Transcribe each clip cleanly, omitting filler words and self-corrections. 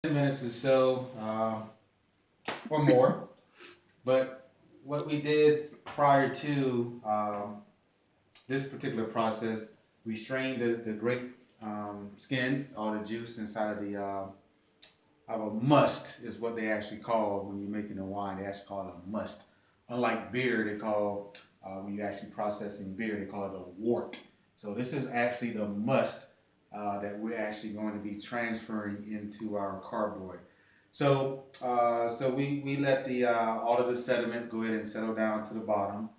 10 minutes or so, or more. But what we did prior to this particular process, we strained the grape skins, all the juice inside of a must is what they actually call when you're making a wine. They actually call it a must. Unlike beer, they call when you're actually processing beer, they call it a wort. So this is actually the must that we're actually going to be transferring into our carboy. So we let the all of the sediment go ahead and settle down to the bottom.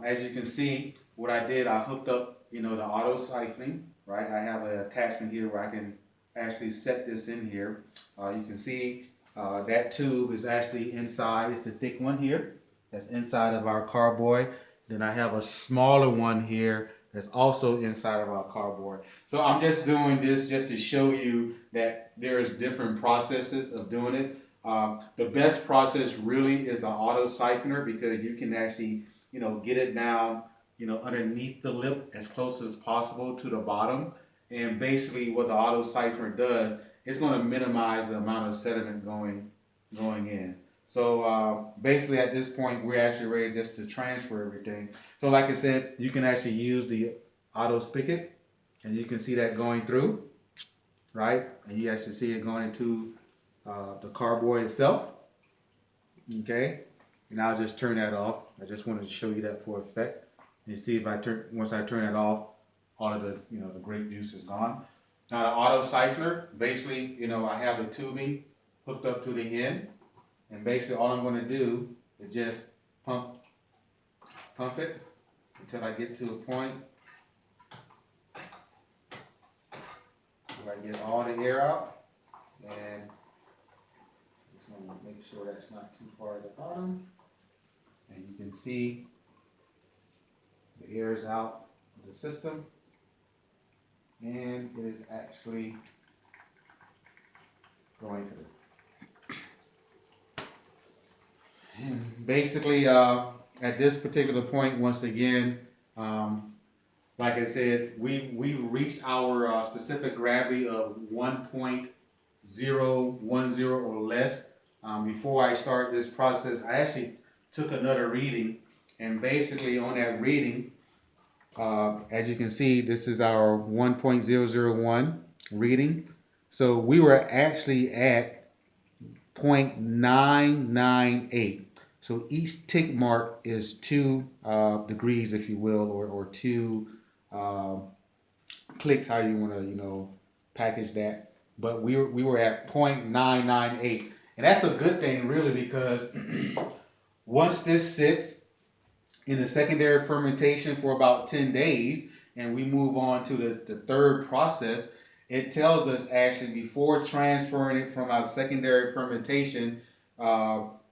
As you can see, what I did, I hooked up, the auto siphoning, right? I have an attachment here where I can actually set this in here. You can see that tube is actually inside. It's the thick one here that's inside of our carboy. Then I have a smaller one here that's also inside of our carboy. So I'm just doing this just to show you that there's different processes of doing it. The best process really is an auto siphoner because you can actually, get it down, underneath the lip as close as possible to the bottom. And basically, what the auto siphoner does, it's going to minimize the amount of sediment going in. So basically, at this point, we're actually ready just to transfer everything. So, like I said, you can actually use the auto spigot, and you can see that going through, right? And you actually see it going into the carboy itself. Okay, and I'll just turn that off. I just wanted to show you that for effect. You see if once I turn it off, all of the the grape juice is gone. Now the auto siphoner, basically, I have the tubing hooked up to the end, and basically all I'm going to do is just pump it until I get to a point where I get all the air out, and just want to make sure that's not too far at the bottom, and you can see the air is out of the system, and it is actually going through. And basically, at this particular point, once again, like I said, we reached our specific gravity of 1.010 or less. Before I start this process, I actually took another reading, and basically on that reading, as you can see, this is our 1.001 reading. So we were actually at 0.998. So each tick mark is 2 degrees, if you will, or 2 clicks, how you want to, package that. But we were at 0.998. And that's a good thing, really, because once this sits in the secondary fermentation for about 10 days, and we move on to the third process, it tells us actually before transferring it from our secondary fermentation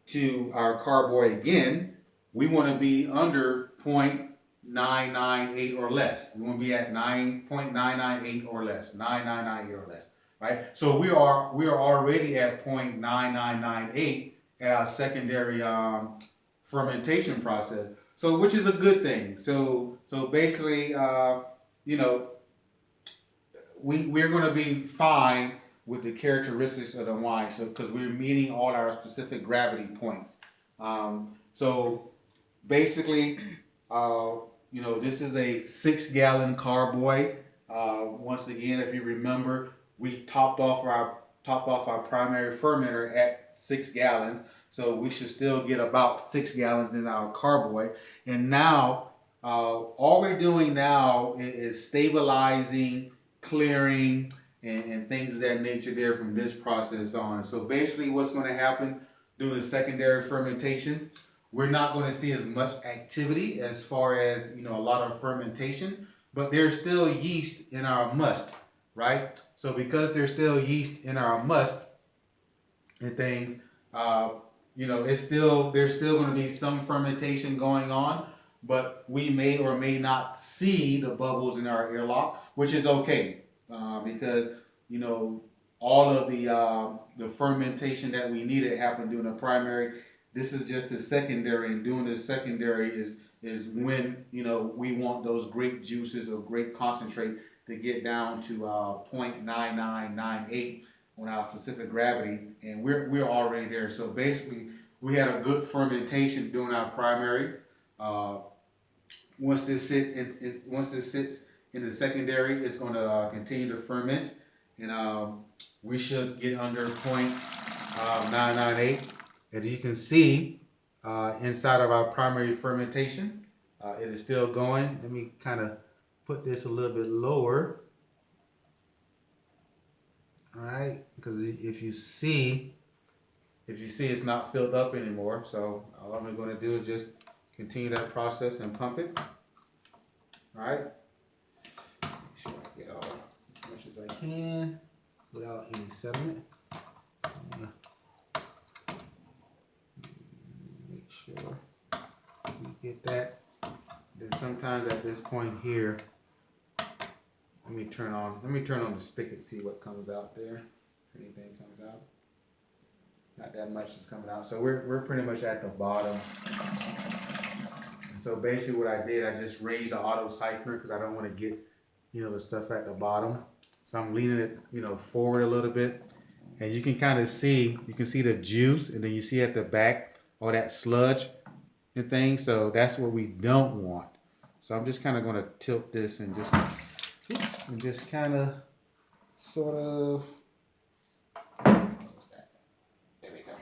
to our carboy again, we want to be under 0.998 or less. We want to be at 9.998 or less, 998 or less, right? So we are already at 0.9998 at our secondary fermentation process. So which is a good thing. So basically, you know, we're going to be fine with the characteristics of the wine. So because we're meeting all our specific gravity points. So basically, uh, this is a 6 gallon carboy. Once again, if you remember, we topped off our primary fermenter at 6 gallons. So we should still get about 6 gallons in our carboy. And now, all we're doing now is stabilizing, clearing, and things of that nature there from this process on. So basically, what's going to happen during the secondary fermentation, we're not going to see as much activity as far as a lot of fermentation, but there's still yeast in our must, right? So because there's still yeast in our must and things, there's still going to be some fermentation going on, but we may or may not see the bubbles in our airlock, which is okay, because you know all of the fermentation that we needed happened during the primary. This is just a secondary, and doing the secondary is when we want those grape juices or grape concentrate to get down to 0.9998 on our specific gravity, and we're already there. So basically, we had a good fermentation during our primary. Uh, once this sits in the secondary, it's going to continue to ferment, and we should get under 0.998. As you can see, inside of our primary fermentation, it is still going. Let me kind of put this a little bit lower. All right, because if you see it's not filled up anymore. So all I'm going to do is just continue that process and pump it. All right. Make sure I get all as much as I can without any sediment. Make sure we get that. Then sometimes at this point here, let me turn on the spigot, see what comes out there. If anything comes out. Not that much is coming out. So we're pretty much at the bottom. And so basically what I did, I just raised the auto siphoner because I don't want to get, the stuff at the bottom. So I'm leaning it, forward a little bit. And you can kind of see, the juice, and then you see at the back all that sludge and things. So that's what we don't want. So I'm just kind of going to tilt this and just kind of sort of, there we go.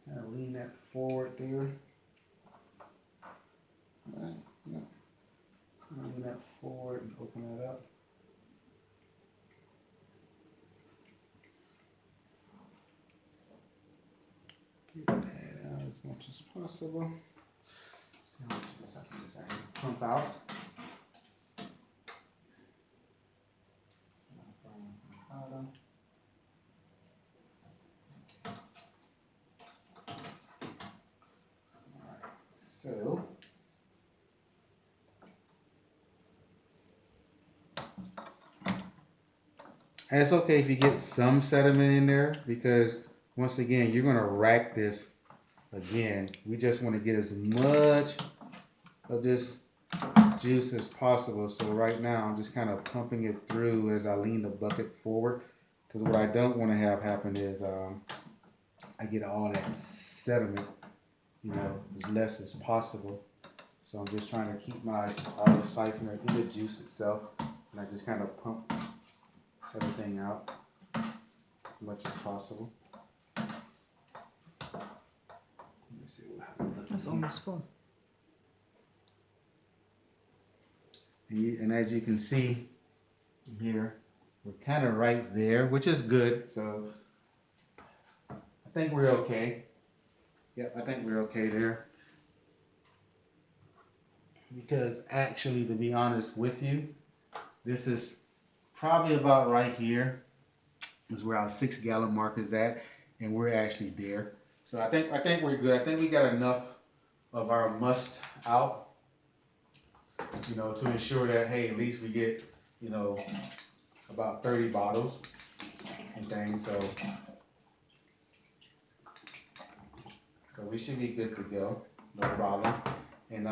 Kind of lean that forward there. All right, yeah. Lean that forward and open that up. Get that out as much as possible. See how much of this I can just actually pump out. Alright, so and it's okay if you get some sediment in there, because once again, you're going to rack this again. We just want to get as much of this juice as possible. So right now, I'm just kind of pumping it through as I lean the bucket forward. Because what I don't want to have happen is I get all that sediment, as less as possible. So I'm just trying to keep my auto siphoner in the juice itself. And I just kind of pump everything out as much as possible. Let me see what happens. That's almost full. And as you can see here, we're kind of right there, which is good. So I think we're okay. Yep, I think we're okay there. Because actually, to be honest with you, this is probably about right here is where our 6 gallon mark is at, and we're actually there. So I think we're good. I think we got enough of our must out, to ensure that, hey, at least we get, about 30 bottles and things. So we should be good to go, no problem. And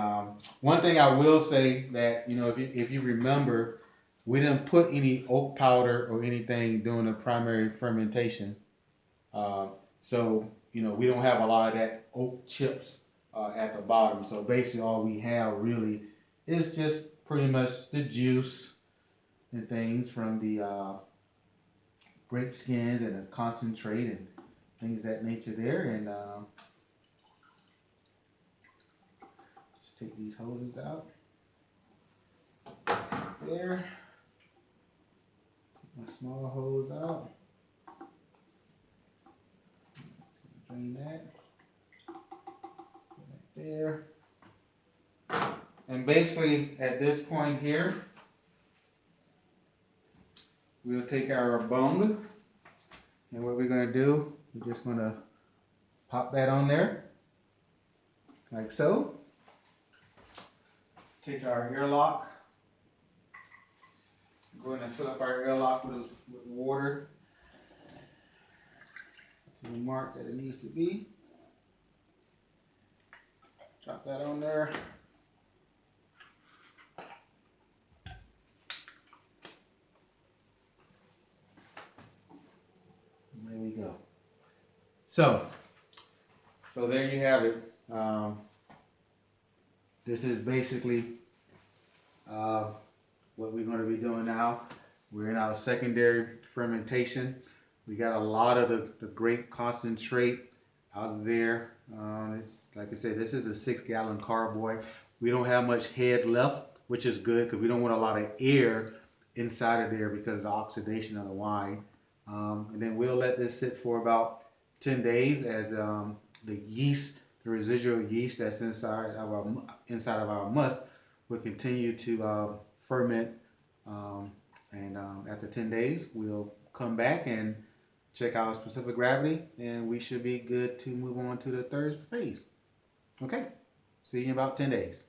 one thing I will say that, if you remember, we didn't put any oat powder or anything during the primary fermentation. So, we don't have a lot of that oat chips at the bottom. So basically all we have really is just pretty much the juice and things from the grape skins and the concentrate and things of that nature there. And just take these holders out. There. My small hose out. Drain that. Put that there. And basically at this point here, we'll take our bung, and what we're going to do, we're just going to pop that on there, like so. Take our airlock. Go ahead and fill up our airlock with water to the mark that it needs to be. Drop that on there. There we go. So, so there you have it. This is basically uh, what we're going to be doing now. We're in our secondary fermentation. We got a lot of the grape concentrate out there. It's like I said, this is a 6-gallon carboy. We don't have much head left, which is good because we don't want a lot of air inside of there because of the oxidation of the wine. And then we'll let this sit for about 10 days as the yeast, the residual yeast that's inside of our must, will continue to ferment. And after 10 days, we'll come back and check our specific gravity, and we should be good to move on to the third phase. Okay, see you in about 10 days.